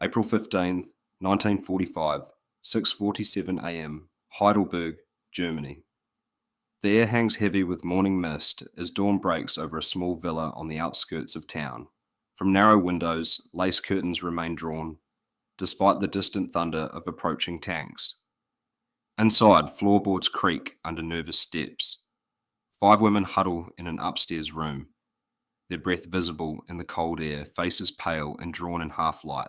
April 15th, 1945, 6:47 a.m., Heidelberg, Germany. The air hangs heavy with morning mist as dawn breaks over a small villa on the outskirts of town. From narrow windows, lace curtains remain drawn, despite the distant thunder of approaching tanks. Inside, floorboards creak under nervous steps. 5 women huddle in an upstairs room, their breath visible in the cold air, faces pale and drawn in half-light.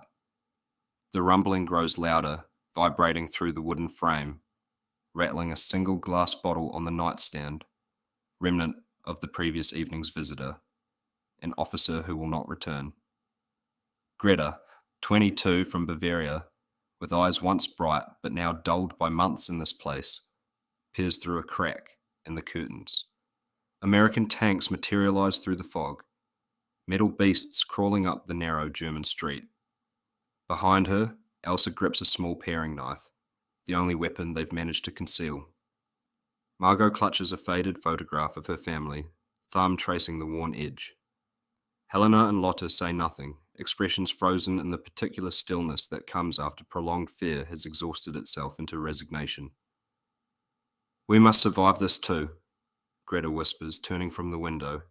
The rumbling grows louder, vibrating through the wooden frame, rattling a single glass bottle on the nightstand, remnant of the previous evening's visitor, an officer who will not return. Greta, 22, from Bavaria, with eyes once bright but now dulled by months in this place, peers through a crack in the curtains. American tanks materialize through the fog, metal beasts crawling up the narrow German street. Behind her, Elsa grips a small paring knife, the only weapon they've managed to conceal. Margot clutches a faded photograph of her family, thumb tracing the worn edge. Helena and Lotte say nothing, expressions frozen in the particular stillness that comes after prolonged fear has exhausted itself into resignation. "We must survive this too," Greta whispers, turning from the window.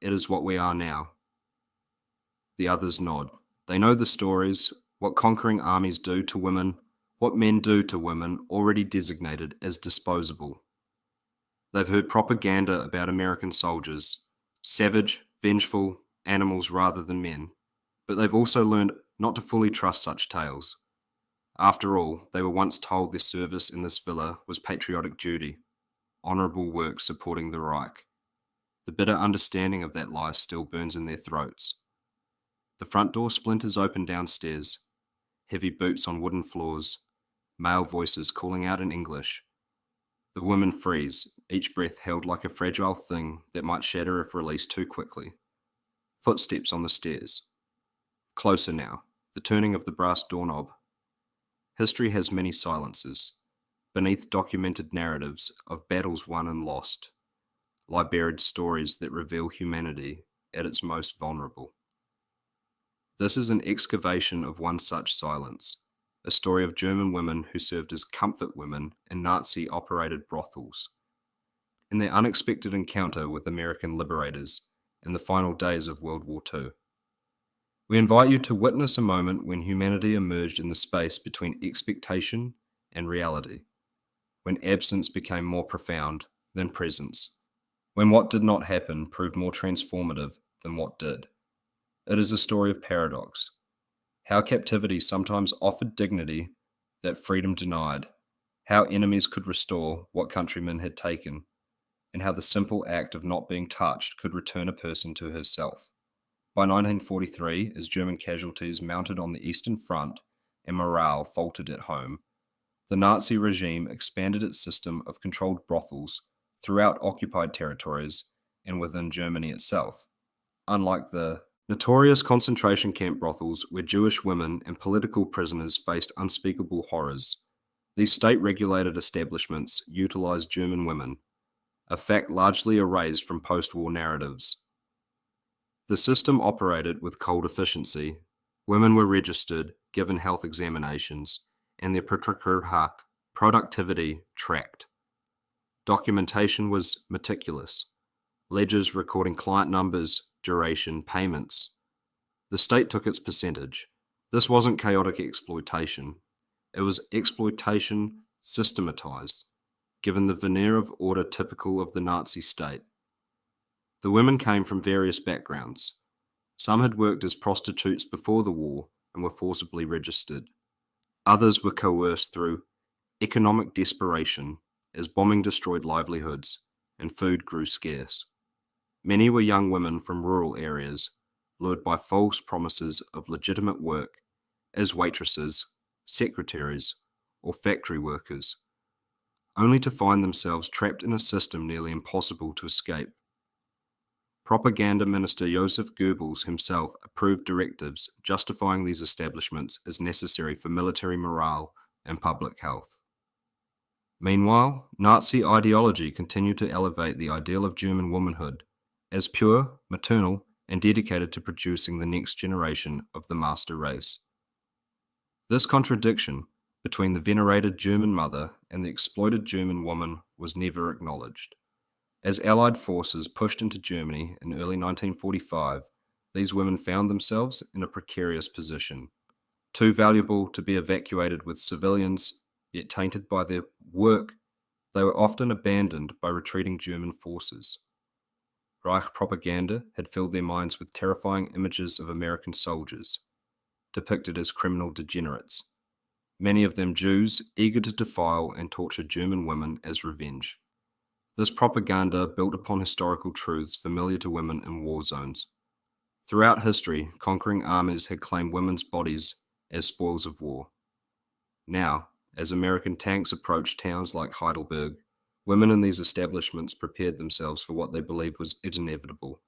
"It is what we are now." The others nod. They know the stories, what conquering armies do to women, what men do to women already designated as disposable. They've heard propaganda about American soldiers, savage, vengeful, animals rather than men, but they've also learned not to fully trust such tales. After all, they were once told their service in this villa was patriotic duty, honourable work supporting the Reich. The bitter understanding of that lie still burns in their throats. The front door splinters open downstairs, heavy boots on wooden floors, male voices calling out in English. The women freeze, each breath held like a fragile thing that might shatter if released too quickly. Footsteps on the stairs. Closer now, the turning of the brass doorknob. History has many silences. Beneath documented narratives of battles won and lost, lie buried stories that reveal humanity at its most vulnerable. This is an excavation of one such silence, a story of German women who served as comfort women in Nazi-operated brothels. In their unexpected encounter with American liberators in the final days of World War II. We invite you to witness a moment when humanity emerged in the space between expectation and reality, when absence became more profound than presence, when what did not happen proved more transformative than what did. It is a story of paradox, how captivity sometimes offered dignity that freedom denied, how enemies could restore what countrymen had taken, and how the simple act of not being touched could return a person to herself. By 1943, as German casualties mounted on the Eastern Front and morale faltered at home, the Nazi regime expanded its system of controlled brothels throughout occupied territories and within Germany itself. Unlike the notorious concentration camp brothels where Jewish women and political prisoners faced unspeakable horrors, these state-regulated establishments utilized German women, a fact largely erased from post-war narratives. The system operated with cold efficiency. Women were registered, given health examinations, and their productivity tracked. Documentation was meticulous, ledgers recording client numbers, duration, payments. The state took its percentage. This wasn't chaotic exploitation. It was exploitation systematized, given the veneer of order typical of the Nazi state. The women came from various backgrounds. Some had worked as prostitutes before the war and were forcibly registered. Others were coerced through economic desperation as bombing destroyed livelihoods and food grew scarce. Many were young women from rural areas, lured by false promises of legitimate work as waitresses, secretaries, or factory workers, only to find themselves trapped in a system nearly impossible to escape. Propaganda Minister Joseph Goebbels himself approved directives justifying these establishments as necessary for military morale and public health. Meanwhile, Nazi ideology continued to elevate the ideal of German womanhood as pure, maternal, and dedicated to producing the next generation of the master race. This contradiction between the venerated German mother and the exploited German woman was never acknowledged. As Allied forces pushed into Germany in early 1945, these women found themselves in a precarious position, too valuable to be evacuated with civilians, yet tainted by their work. They were often abandoned by retreating German forces. Reich propaganda had filled their minds with terrifying images of American soldiers, depicted as criminal degenerates, many of them Jews eager to defile and torture German women as revenge. This propaganda built upon historical truths familiar to women in war zones. Throughout history, conquering armies had claimed women's bodies as spoils of war. Now, as American tanks approached towns like Heidelberg, women in these establishments prepared themselves for what they believed was inevitable,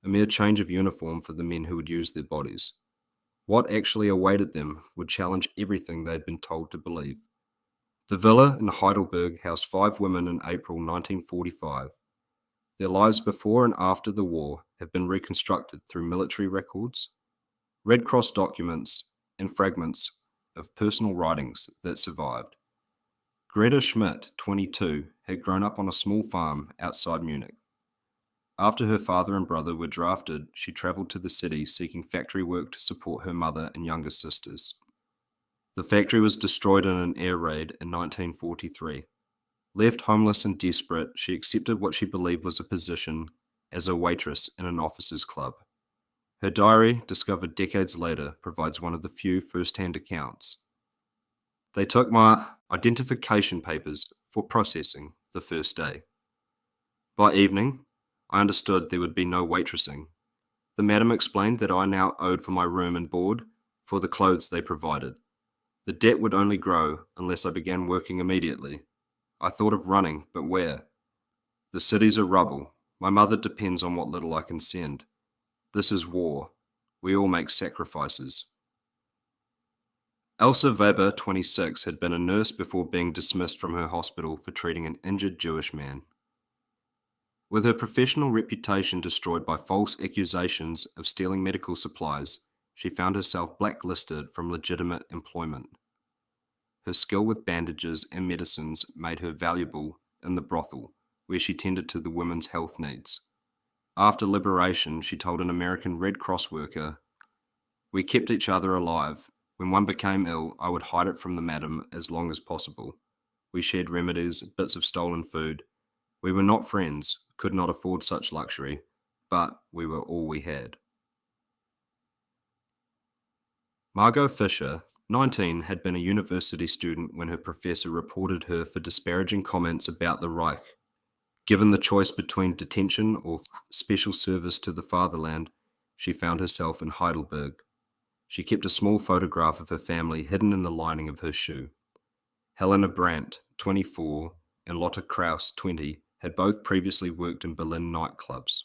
a mere change of uniform for the men who would use their bodies. What actually awaited them would challenge everything they had been told to believe. The villa in Heidelberg housed 5 women in April 1945. Their lives before and after the war have been reconstructed through military records, Red Cross documents, and fragments of personal writings that survived. Greta Schmidt, 22, had grown up on a small farm outside Munich. After her father and brother were drafted, she travelled to the city seeking factory work to support her mother and younger sisters. The factory was destroyed in an air raid in 1943. Left homeless and desperate, she accepted what she believed was a position as a waitress in an officers' club. Her diary, discovered decades later, provides one of the few first-hand accounts. They took my identification papers for processing the first day. By evening, I understood there would be no waitressing. The madam explained that I now owed for my room and board, for the clothes they provided. The debt would only grow unless I began working immediately. I thought of running, but where? The cities are rubble. My mother depends on what little I can send. This is war. We all make sacrifices. Elsa Weber, 26, had been a nurse before being dismissed from her hospital for treating an injured Jewish man. With her professional reputation destroyed by false accusations of stealing medical supplies, she found herself blacklisted from legitimate employment. Her skill with bandages and medicines made her valuable in the brothel, where she tended to the women's health needs. After liberation, she told an American Red Cross worker, "We kept each other alive. When one became ill, I would hide it from the madam as long as possible. We shared remedies, bits of stolen food. We were not friends, could not afford such luxury, but we were all we had." Margot Fisher, 19, had been a university student when her professor reported her for disparaging comments about the Reich. Given the choice between detention or special service to the fatherland, she found herself in Heidelberg. She kept a small photograph of her family hidden in the lining of her shoe. Helena Brandt, 24, and Lotte Kraus, 20, had both previously worked in Berlin nightclubs.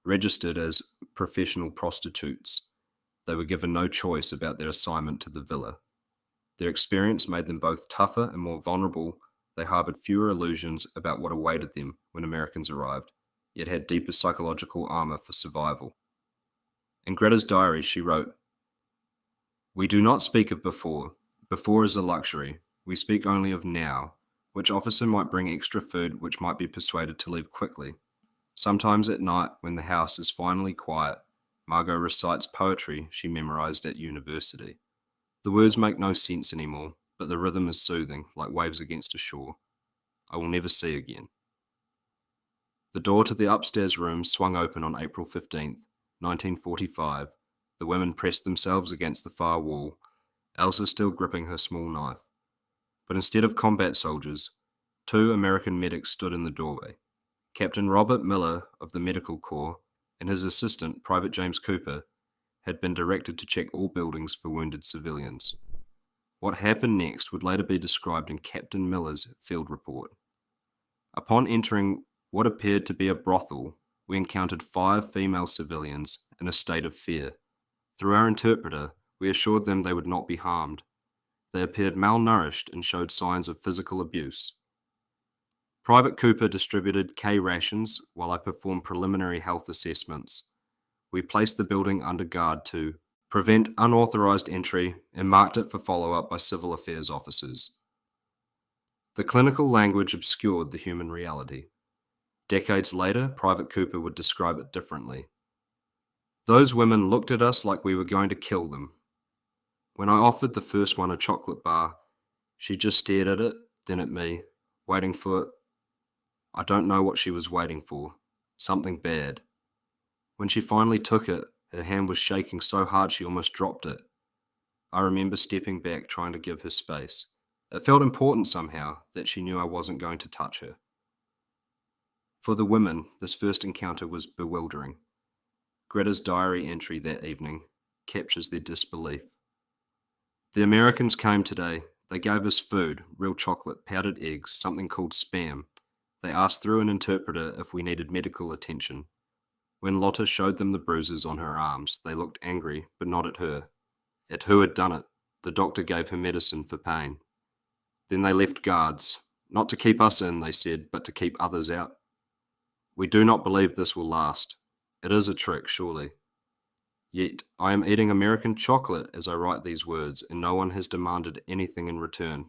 Registered as professional prostitutes, they were given no choice about their assignment to the villa. Their experience made them both tougher and more vulnerable. They harbored fewer illusions about what awaited them when Americans arrived, yet had deeper psychological armor for survival. In Greta's diary, she wrote, "We do not speak of before. Before is a luxury. We speak only of now. Which officer might bring extra food, which might be persuaded to leave quickly. Sometimes at night, when the house is finally quiet, Margot recites poetry she memorized at university. The words make no sense anymore, but the rhythm is soothing, like waves against a shore. I will never see again." The door to the upstairs room swung open on April 15th, 1945. The women pressed themselves against the far wall, Elsa still gripping her small knife. But instead of combat soldiers, 2 American medics stood in the doorway. Captain Robert Miller of the Medical Corps and his assistant, Private James Cooper, had been directed to check all buildings for wounded civilians. What happened next would later be described in Captain Miller's field report. Upon entering what appeared to be a brothel, we encountered 5 female civilians in a state of fear. Through our interpreter, we assured them they would not be harmed. They appeared malnourished and showed signs of physical abuse. Private Cooper distributed K rations while I performed preliminary health assessments. We placed the building under guard to prevent unauthorized entry, and marked it for follow-up by civil affairs officers. The clinical language obscured the human reality. Decades later, Private Cooper would describe it differently. Those women looked at us like we were going to kill them. When I offered the first one a chocolate bar, she just stared at it, then at me, waiting for it. I don't know what she was waiting for. Something bad. When she finally took it, her hand was shaking so hard she almost dropped it. I remember stepping back, trying to give her space. It felt important somehow that she knew I wasn't going to touch her. For the women, this first encounter was bewildering. Greta's diary entry that evening captures their disbelief. The Americans came today. They gave us food, real chocolate, powdered eggs, something called spam. They asked through an interpreter if we needed medical attention. When Lotte showed them the bruises on her arms, they looked angry, but not at her. At who had done it. The doctor gave her medicine for pain. Then they left guards. Not to keep us in, they said, but to keep others out. We do not believe this will last. It is a trick, surely. Yet, I am eating American chocolate as I write these words, and no one has demanded anything in return.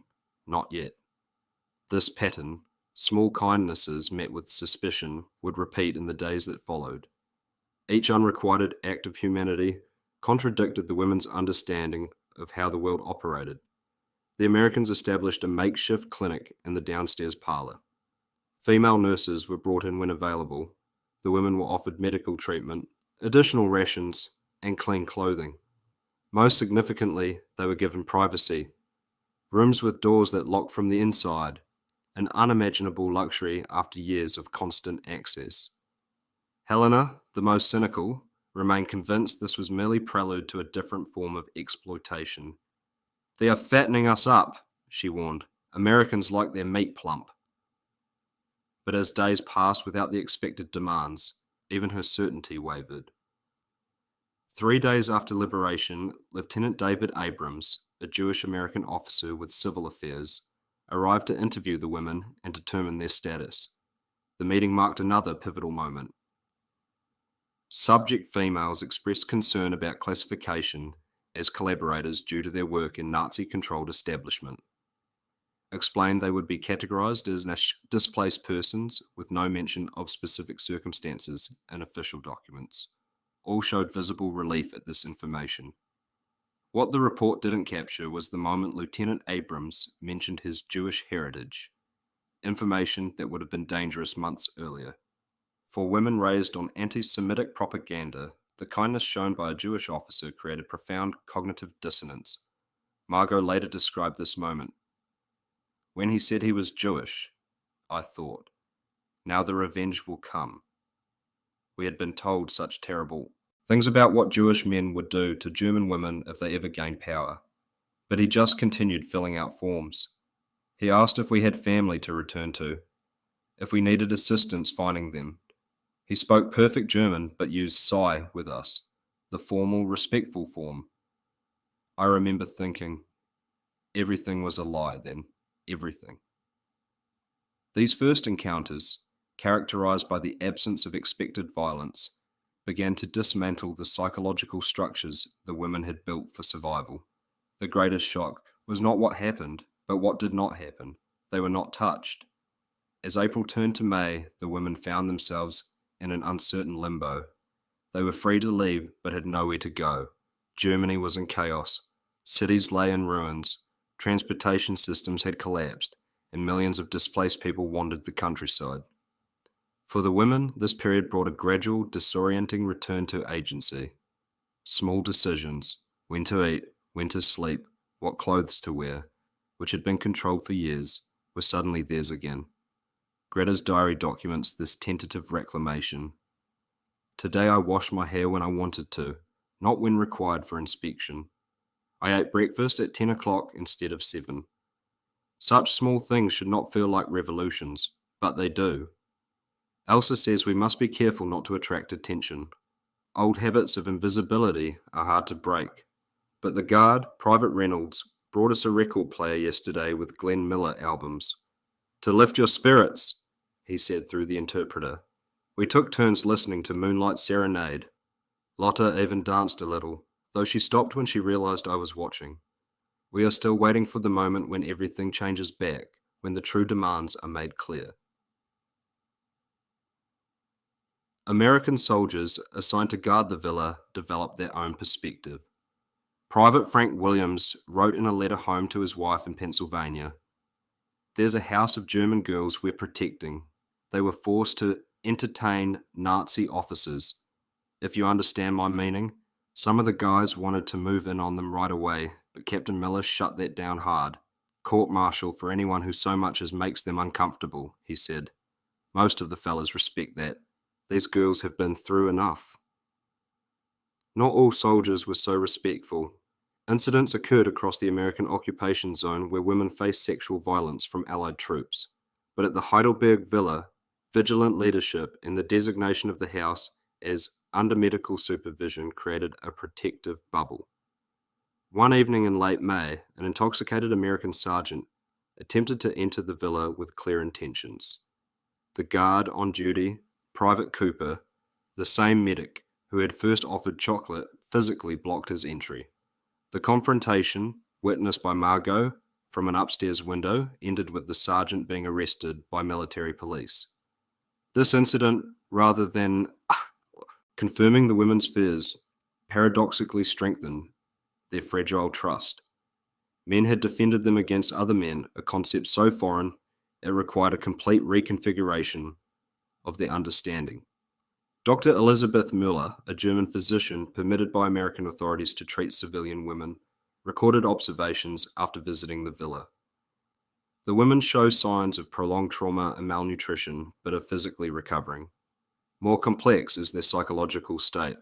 Not yet. This pattern, small kindnesses met with suspicion, would repeat in the days that followed. Each unrequited act of humanity contradicted the women's understanding of how the world operated. The Americans established a makeshift clinic in the downstairs parlour. Female nurses were brought in when available. The women were offered medical treatment, additional rations, and clean clothing. Most significantly, they were given privacy. Rooms with doors that locked from the inside, an unimaginable luxury after years of constant access. Helena, the most cynical, remained convinced this was merely prelude to a different form of exploitation. They are fattening us up, she warned. Americans like their meat plump. But as days passed without the expected demands, even her certainty wavered. 3 days after liberation, Lieutenant David Abrams, a Jewish-American officer with civil affairs, arrived to interview the women and determine their status. The meeting marked another pivotal moment. Subject females expressed concern about classification as collaborators due to their work in Nazi-controlled establishment. Explained they would be categorized as displaced persons with no mention of specific circumstances in official documents. All showed visible relief at this information. What the report didn't capture was the moment Lieutenant Abrams mentioned his Jewish heritage, information that would have been dangerous months earlier. For women raised on anti-Semitic propaganda, the kindness shown by a Jewish officer created profound cognitive dissonance. Margot later described this moment. When he said he was Jewish, I thought, now the revenge will come. We had been told such terrible things about what Jewish men would do to German women if they ever gained power. But he just continued filling out forms. He asked if we had family to return to, if we needed assistance finding them. He spoke perfect German but used "sei" with us, the formal, respectful form. I remember thinking, everything was a lie then, everything. These first encounters, characterized by the absence of expected violence, began to dismantle the psychological structures the women had built for survival. The greatest shock was not what happened, but what did not happen. They were not touched. As April turned to May, the women found themselves in an uncertain limbo. They were free to leave, but had nowhere to go. Germany was in chaos. Cities lay in ruins. Transportation systems had collapsed, and millions of displaced people wandered the countryside. For the women, this period brought a gradual, disorienting return to agency. Small decisions, when to eat, when to sleep, what clothes to wear, which had been controlled for years, were suddenly theirs again. Greta's diary documents this tentative reclamation. Today I washed my hair when I wanted to, not when required for inspection. I ate breakfast at 10 o'clock instead of 7. Such small things should not feel like revolutions, but they do. Elsa says we must be careful not to attract attention. Old habits of invisibility are hard to break. But the guard, Private Reynolds, brought us a record player yesterday with Glenn Miller albums. To lift your spirits, he said through the interpreter. We took turns listening to Moonlight Serenade. Lotte even danced a little, though she stopped when she realized I was watching. We are still waiting for the moment when everything changes back, when the true demands are made clear. American soldiers assigned to guard the villa developed their own perspective. Private Frank Williams wrote in a letter home to his wife in Pennsylvania, "There's a house of German girls we're protecting. They were forced to entertain Nazi officers. If you understand my meaning, some of the guys wanted to move in on them right away, but Captain Miller shut that down hard. Court-martial for anyone who so much as makes them uncomfortable," he said. "Most of the fellas respect that. These girls have been through enough." Not all soldiers were so respectful. Incidents occurred across the American occupation zone where women faced sexual violence from Allied troops. But at the Heidelberg villa, vigilant leadership and the designation of the house as under medical supervision created a protective bubble. One evening in late May, an intoxicated American sergeant attempted to enter the villa with clear intentions. The guard on duty, Private Cooper, the same medic who had first offered chocolate, physically blocked his entry. The confrontation, witnessed by Margot from an upstairs window, ended with the sergeant being arrested by military police. This incident, rather than confirming the women's fears, paradoxically strengthened their fragile trust. Men had defended them against other men, a concept so foreign it required a complete reconfiguration of their understanding. Dr. Elizabeth Müller, a German physician permitted by American authorities to treat civilian women, recorded observations after visiting the villa. The women show signs of prolonged trauma and malnutrition, but are physically recovering. More complex is their psychological state.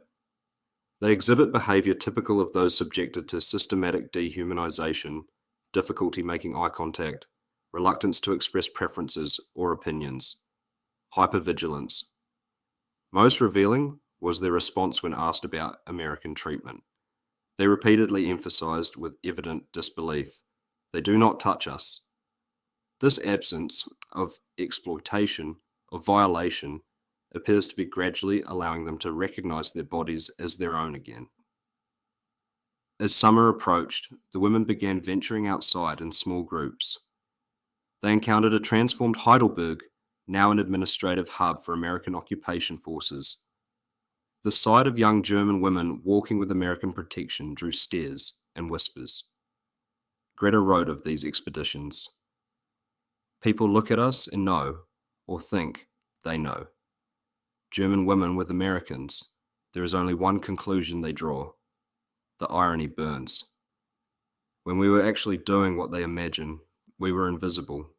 They exhibit behavior typical of those subjected to systematic dehumanization, difficulty making eye contact, reluctance to express preferences or opinions, hypervigilance. Most revealing was their response when asked about American treatment. They repeatedly emphasized with evident disbelief, "They do not touch us." This absence of exploitation, of violation, appears to be gradually allowing them to recognize their bodies as their own again. As summer approached, the women began venturing outside in small groups. They encountered a transformed Heidelberg, now an administrative hub for American occupation forces. The sight of young German women walking with American protection drew stares and whispers. Greta wrote of these expeditions, "People look at us and know, or think they know. German women with Americans, there is only one conclusion they draw. The irony burns. When we were actually doing what they imagine, we were invisible.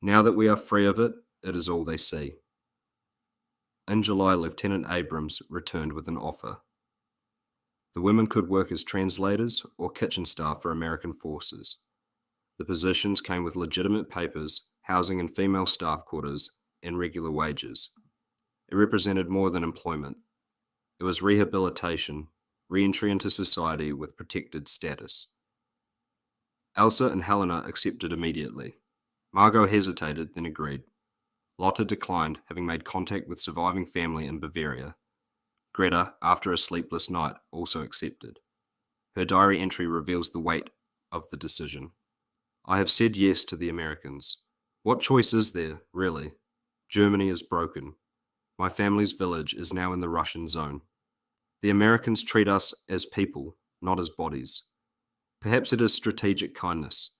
Now that we are free of it, it is all they see." In July, Lieutenant Abrams returned with an offer. The women could work as translators or kitchen staff for American forces. The positions came with legitimate papers, housing in female staff quarters, and regular wages. It represented more than employment. It was rehabilitation, re-entry into society with protected status. Elsa and Helena accepted immediately. Margot hesitated, then agreed. Lotte declined, having made contact with surviving family in Bavaria. Greta, after a sleepless night, also accepted. Her diary entry reveals the weight of the decision. "I have said yes to the Americans. What choice is there, really? Germany is broken. My family's village is now in the Russian zone. The Americans treat us as people, not as bodies. Perhaps it is strategic kindness.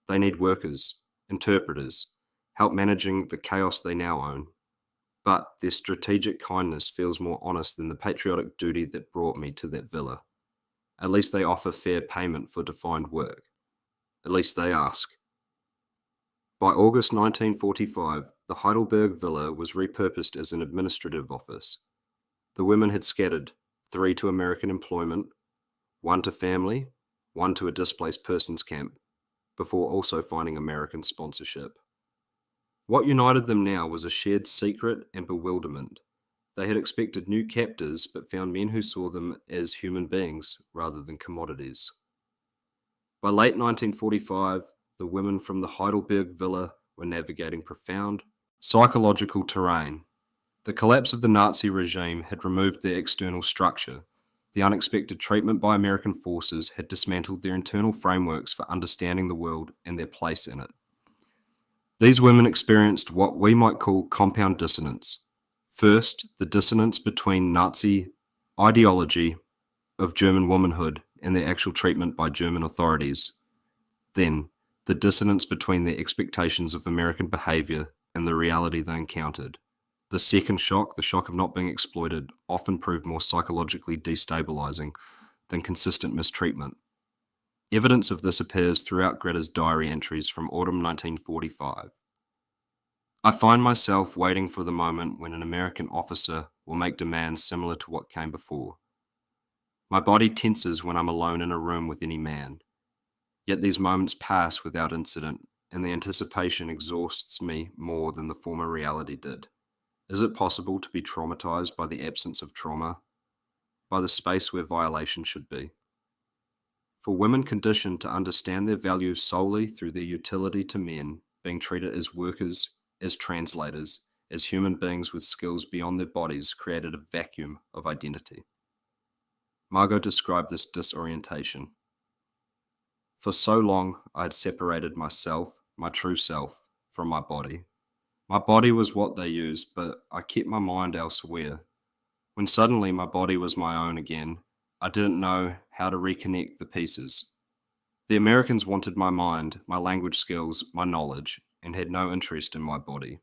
They need workers, interpreters, help managing the chaos they now own. But their strategic kindness feels more honest than the patriotic duty that brought me to that villa. At least they offer fair payment for defined work. At least they ask." By August 1945, the Heidelberg villa was repurposed as an administrative office. The women had scattered, 3 to American employment, 1 to family, 1 to a displaced persons camp, before also finding American sponsorship. What united them now was a shared secret and bewilderment. They had expected new captors, but found men who saw them as human beings rather than commodities. By late 1945, the women from the Heidelberg villa were navigating profound psychological terrain. The collapse of the Nazi regime had removed their external structure. The unexpected treatment by American forces had dismantled their internal frameworks for understanding the world and their place in it. These women experienced what we might call compound dissonance. First, the dissonance between Nazi ideology of German womanhood and their actual treatment by German authorities. Then, the dissonance between their expectations of American behavior and the reality they encountered. The second shock, the shock of not being exploited, often proved more psychologically destabilizing than consistent mistreatment. Evidence of this appears throughout Greta's diary entries from autumn 1945. I find myself waiting for the moment when an American officer will make demands similar to what came before. My body tenses when I'm alone in a room with any man. Yet these moments pass without incident, and the anticipation exhausts me more than the former reality did. Is it possible to be traumatized by the absence of trauma, by the space where violation should be? For women conditioned to understand their value solely through their utility to men, being treated as workers, as translators, as human beings with skills beyond their bodies created a vacuum of identity. Margot described this disorientation. For so long, I had separated myself, my true self, from my body. My body was what they used, but I kept my mind elsewhere. When suddenly my body was my own again, I didn't know how to reconnect the pieces. The Americans wanted my mind, my language skills, my knowledge, and had no interest in my body.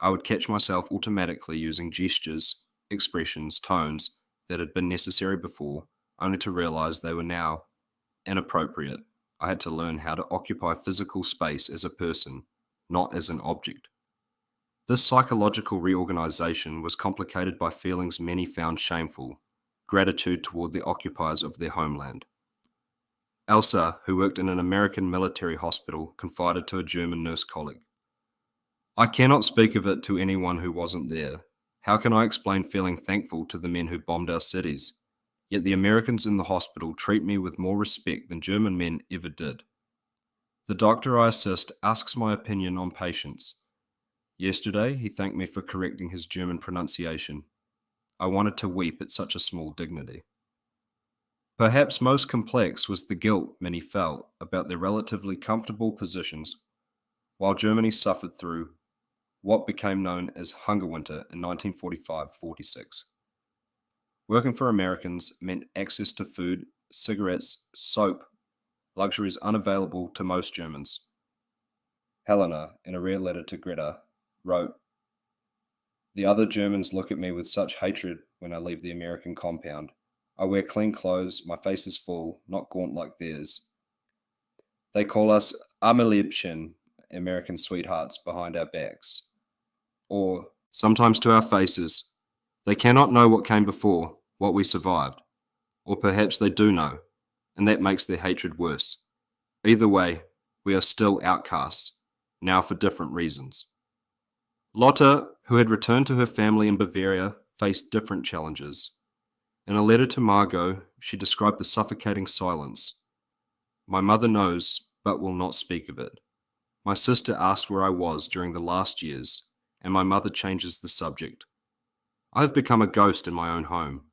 I would catch myself automatically using gestures, expressions, tones that had been necessary before, only to realize they were now inappropriate. I had to learn how to occupy physical space as a person, not as an object. This psychological reorganization was complicated by feelings many found shameful, gratitude toward the occupiers of their homeland. Elsa, who worked in an American military hospital, confided to a German nurse colleague, "I cannot speak of it to anyone who wasn't there. How can I explain feeling thankful to the men who bombed our cities? Yet the Americans in the hospital treat me with more respect than German men ever did. The doctor I assist asks my opinion on patients. Yesterday, he thanked me for correcting his German pronunciation. I wanted to weep at such a small dignity." Perhaps most complex was the guilt many felt about their relatively comfortable positions while Germany suffered through what became known as Hunger Winter in 1945-46. Working for Americans meant access to food, cigarettes, soap, luxuries unavailable to most Germans. Helena, in a rare letter to Greta, wrote, "The other Germans look at me with such hatred when I leave the American compound. I wear clean clothes, my face is full, not gaunt like theirs. They call us Amerliebchen, American sweethearts, behind our backs. Or, sometimes to our faces, they cannot know what came before, what we survived. Or perhaps they do know, and that makes their hatred worse. Either way, we are still outcasts, now for different reasons." Lotte, who had returned to her family in Bavaria, faced different challenges. In a letter to Margot, she described the suffocating silence. "My mother knows, but will not speak of it. My sister asked where I was during the last years, and my mother changes the subject. I have become a ghost in my own home.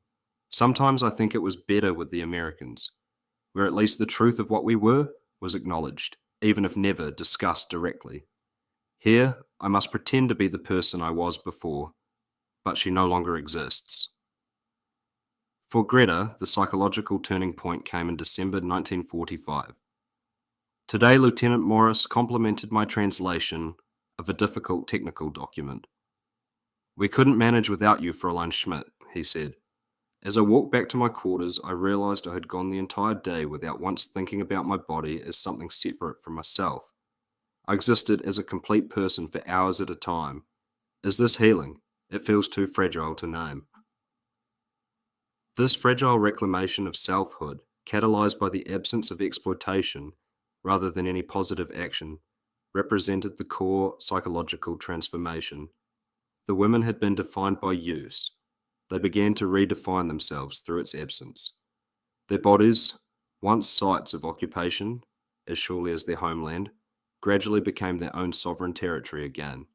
Sometimes I think it was better with the Americans, where at least the truth of what we were was acknowledged, even if never discussed directly. Here, I must pretend to be the person I was before, but she no longer exists." For Greta, the psychological turning point came in December 1945. "Today, Lieutenant Morris complimented my translation of a difficult technical document. 'We couldn't manage without you, Fräulein Schmidt,' he said. As I walked back to my quarters, I realized I had gone the entire day without once thinking about my body as something separate from myself. I existed as a complete person for hours at a time. Is this healing? It feels too fragile to name." This fragile reclamation of selfhood, catalyzed by the absence of exploitation rather than any positive action, represented the core psychological transformation. The women had been defined by use. They began to redefine themselves through its absence. Their bodies, once sites of occupation, as surely as their homeland, gradually became their own sovereign territory again.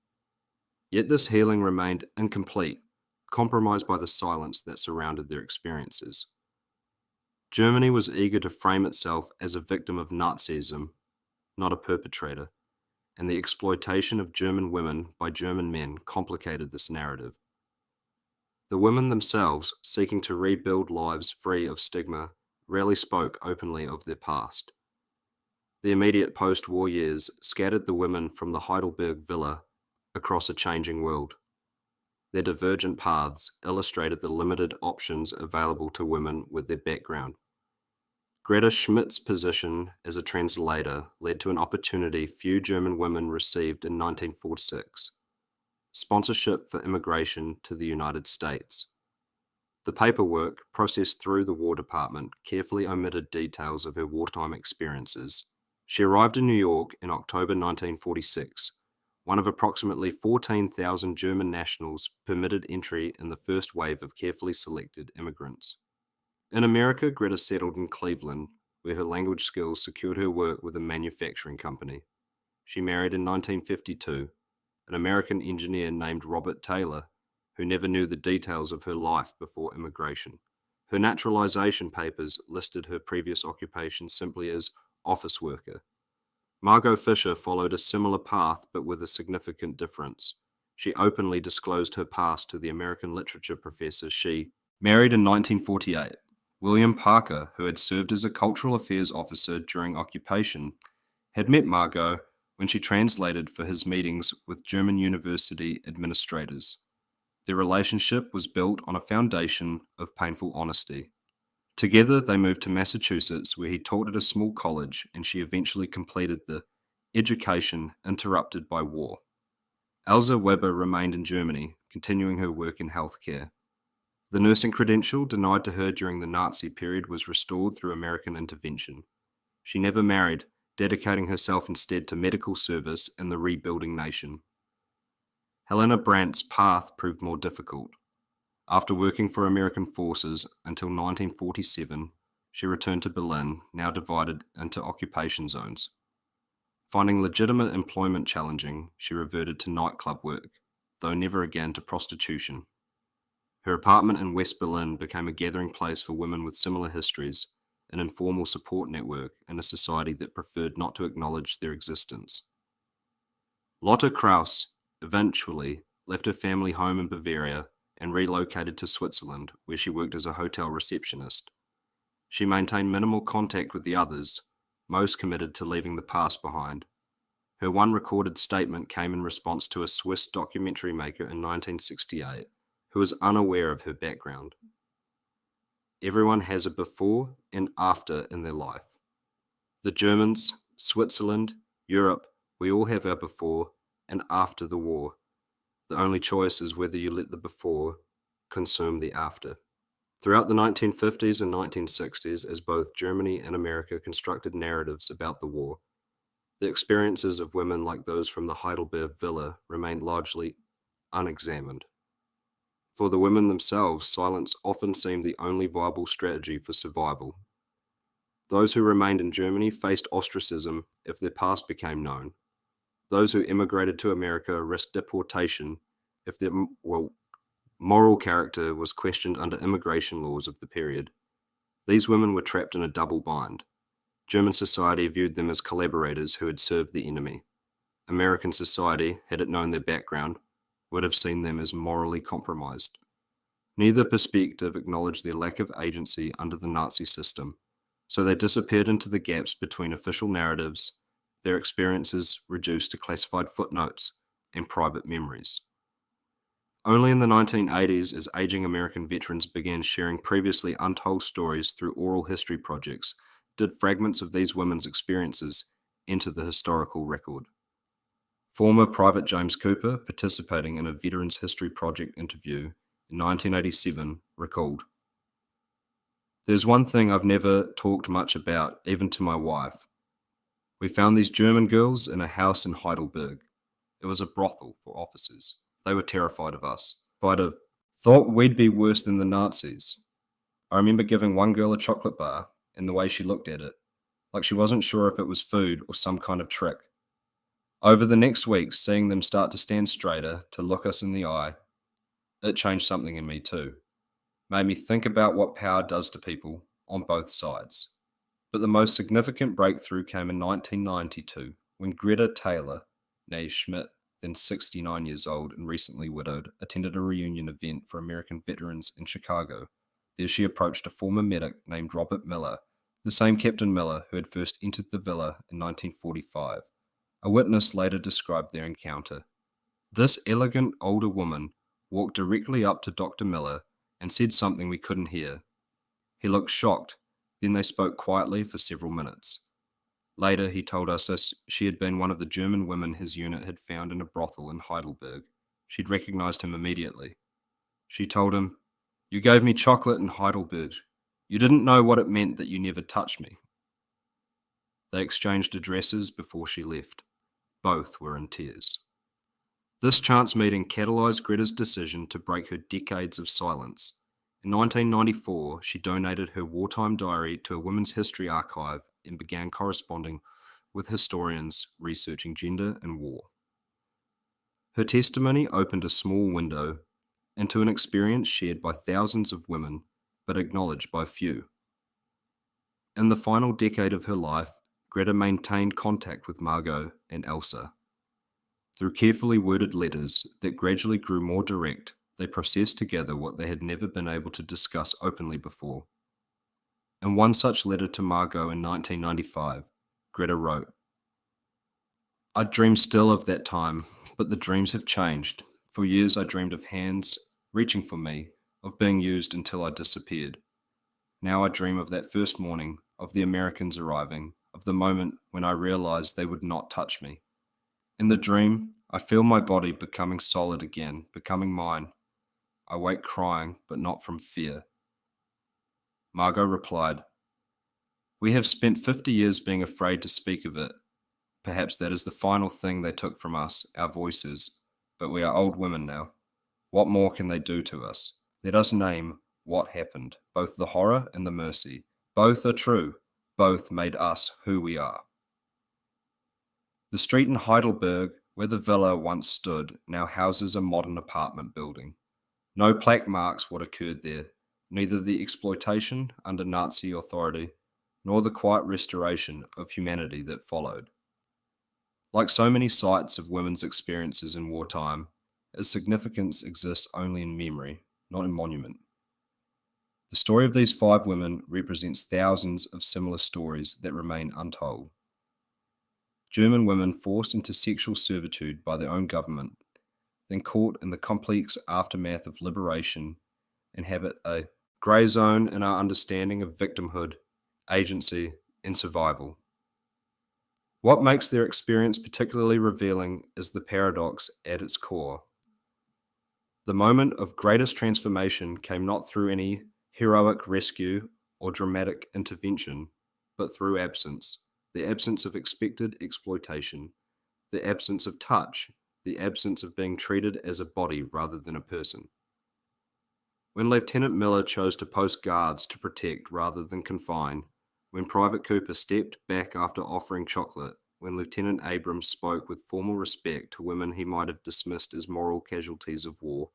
Yet this healing remained incomplete, compromised by the silence that surrounded their experiences. Germany was eager to frame itself as a victim of Nazism, not a perpetrator, and the exploitation of German women by German men complicated this narrative. The women themselves, seeking to rebuild lives free of stigma, rarely spoke openly of their past. The immediate post-war years scattered the women from the Heidelberg villa across a changing world. Their divergent paths illustrated the limited options available to women with their background. Greta Schmidt's position as a translator led to an opportunity few German women received in 1946: sponsorship for immigration to the United States. The paperwork, processed through the War Department, carefully omitted details of her wartime experiences. She arrived in New York in October 1946, one of approximately 14,000 German nationals permitted entry in the first wave of carefully selected immigrants. In America, Greta settled in Cleveland, where her language skills secured her work with a manufacturing company. She married in 1952, an American engineer named Robert Taylor, who never knew the details of her life before immigration. Her naturalization papers listed her previous occupation simply as office worker. Margot Fisher followed a similar path but with a significant difference. She openly disclosed her past to the American literature professor she married in 1948. William Parker, who had served as a cultural affairs officer during occupation, had met Margot when she translated for his meetings with German university administrators. Their relationship was built on a foundation of painful honesty. Together, they moved to Massachusetts, where he taught at a small college, and she eventually completed the education interrupted by war. Elsa Weber remained in Germany, continuing her work in healthcare. The nursing credential denied to her during the Nazi period was restored through American intervention. She never married, dedicating herself instead to medical service in the rebuilding nation. Helena Brandt's path proved more difficult. After working for American forces until 1947, she returned to Berlin, now divided into occupation zones. Finding legitimate employment challenging, she reverted to nightclub work, though never again to prostitution. Her apartment in West Berlin became a gathering place for women with similar histories, an informal support network in a society that preferred not to acknowledge their existence. Lotte Krauss eventually left her family home in Bavaria and relocated to Switzerland, where she worked as a hotel receptionist. She maintained minimal contact with the others, most committed to leaving the past behind. Her one recorded statement came in response to a Swiss documentary maker in 1968, who was unaware of her background. Everyone has a before and after in their life. The Germans, Switzerland, Europe, we all have our before and after the war. The only choice is whether you let the before consume the after. Throughout the 1950s and 1960s, as both Germany and America constructed narratives about the war, the experiences of women like those from the Heidelberg villa remained largely unexamined. For the women themselves, silence often seemed the only viable strategy for survival. Those who remained in Germany faced ostracism if their past became known. Those who immigrated to America risked deportation if their moral character was questioned under immigration laws of the period. These women were trapped in a double bind. German society viewed them as collaborators who had served the enemy. American society, had it known their background, would have seen them as morally compromised. Neither perspective acknowledged their lack of agency under the Nazi system, so they disappeared into the gaps between official narratives, their experiences reduced to classified footnotes and private memories. Only in the 1980s, as aging American veterans began sharing previously untold stories through oral history projects, did fragments of these women's experiences enter the historical record. Former Private James Cooper, participating in a Veterans History Project interview in 1987, recalled, "There's one thing I've never talked much about, even to my wife. We found these German girls in a house in Heidelberg. It was a brothel for officers. They were terrified of us. I'd have thought we'd be worse than the Nazis. I remember giving one girl a chocolate bar, and the way she looked at it, like she wasn't sure if it was food or some kind of trick. Over the next weeks, seeing them start to stand straighter, to look us in the eye, it changed something in me too. Made me think about what power does to people, on both sides. But the most significant breakthrough came in 1992 when Greta Taylor, née Schmidt, then 69 years old and recently widowed, attended a reunion event for American veterans in Chicago. There she approached a former medic named Robert Miller, the same Captain Miller who had first entered the villa in 1945. A witness later described their encounter. This elegant older woman walked directly up to Dr. Miller and said something we couldn't hear. He looked shocked, then they spoke quietly for several minutes. Later, he told us that she had been one of the German women his unit had found in a brothel in Heidelberg. She'd recognized him immediately. She told him, "You gave me chocolate in Heidelberg. You didn't know what it meant that you never touched me." They exchanged addresses before she left. Both were in tears. This chance meeting catalyzed Greta's decision to break her decades of silence. In 1994, she donated her wartime diary to a women's history archive and began corresponding with historians researching gender and war. Her testimony opened a small window into an experience shared by thousands of women, but acknowledged by few. In the final decade of her life, Greta maintained contact with Margot and Elsa. Through carefully worded letters that gradually grew more direct, they processed together what they had never been able to discuss openly before. In one such letter to Margot in 1995, Greta wrote, "I dream still of that time, but the dreams have changed. For years I dreamed of hands reaching for me, of being used until I disappeared. Now I dream of that first morning, of the Americans arriving, of the moment when I realized they would not touch me. In the dream, I feel my body becoming solid again, becoming mine. I wake crying, but not from fear." Margot replied, "We have spent 50 years being afraid to speak of it. Perhaps that is the final thing they took from us, our voices, but we are old women now. What more can they do to us? Let us name what happened, both the horror and the mercy. Both are true. Both made us who we are." The street in Heidelberg, where the villa once stood, now houses a modern apartment building. No plaque marks what occurred there, neither the exploitation under Nazi authority, nor the quiet restoration of humanity that followed. Like so many sites of women's experiences in wartime, its significance exists only in memory, not in monument. The story of these 5 women represents thousands of similar stories that remain untold. German women forced into sexual servitude by their own government, then caught in the complex aftermath of liberation, inhabit a grey zone in our understanding of victimhood, agency, and survival. What makes their experience particularly revealing is the paradox at its core. The moment of greatest transformation came not through any heroic rescue or dramatic intervention, but through absence. The absence of expected exploitation, the absence of touch, the absence of being treated as a body rather than a person. When Lieutenant Miller chose to post guards to protect rather than confine, when Private Cooper stepped back after offering chocolate, when Lieutenant Abrams spoke with formal respect to women he might have dismissed as moral casualties of war,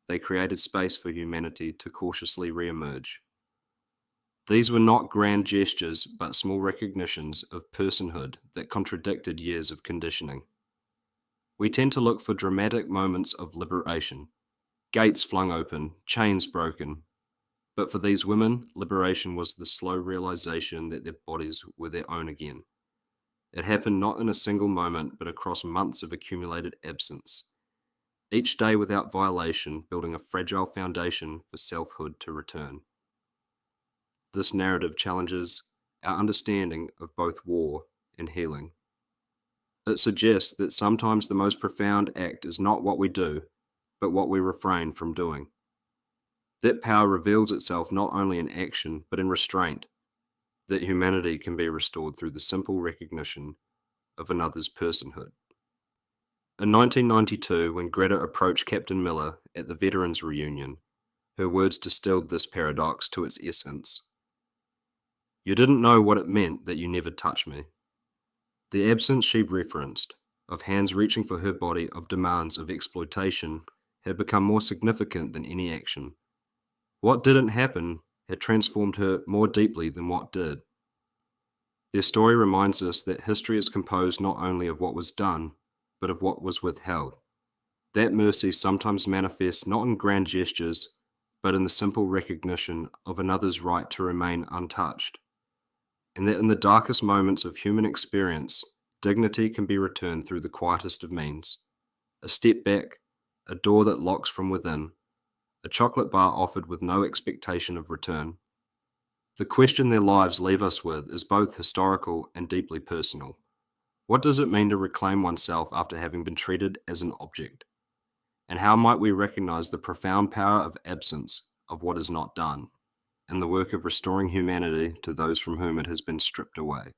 they created space for humanity to cautiously re-emerge. These were not grand gestures, but small recognitions of personhood that contradicted years of conditioning. We tend to look for dramatic moments of liberation, gates flung open, chains broken. But for these women, liberation was the slow realization that their bodies were their own again. It happened not in a single moment, but across months of accumulated absence. Each day without violation, building a fragile foundation for selfhood to return. This narrative challenges our understanding of both war and healing. It suggests that sometimes the most profound act is not what we do, but what we refrain from doing. That power reveals itself not only in action, but in restraint, that humanity can be restored through the simple recognition of another's personhood. In 1992, when Greta approached Captain Miller at the Veterans Reunion, her words distilled this paradox to its essence. "You didn't know what it meant that you never touched me." The absence she referenced, of hands reaching for her body, of demands of exploitation, had become more significant than any action. What didn't happen had transformed her more deeply than what did. Their story reminds us that history is composed not only of what was done, but of what was withheld. That mercy sometimes manifests not in grand gestures, but in the simple recognition of another's right to remain untouched. And that in the darkest moments of human experience, dignity can be returned through the quietest of means. A step back, a door that locks from within, a chocolate bar offered with no expectation of return. The question their lives leave us with is both historical and deeply personal. What does it mean to reclaim oneself after having been treated as an object? And how might we recognize the profound power of absence, of what is not done, in the work of restoring humanity to those from whom it has been stripped away?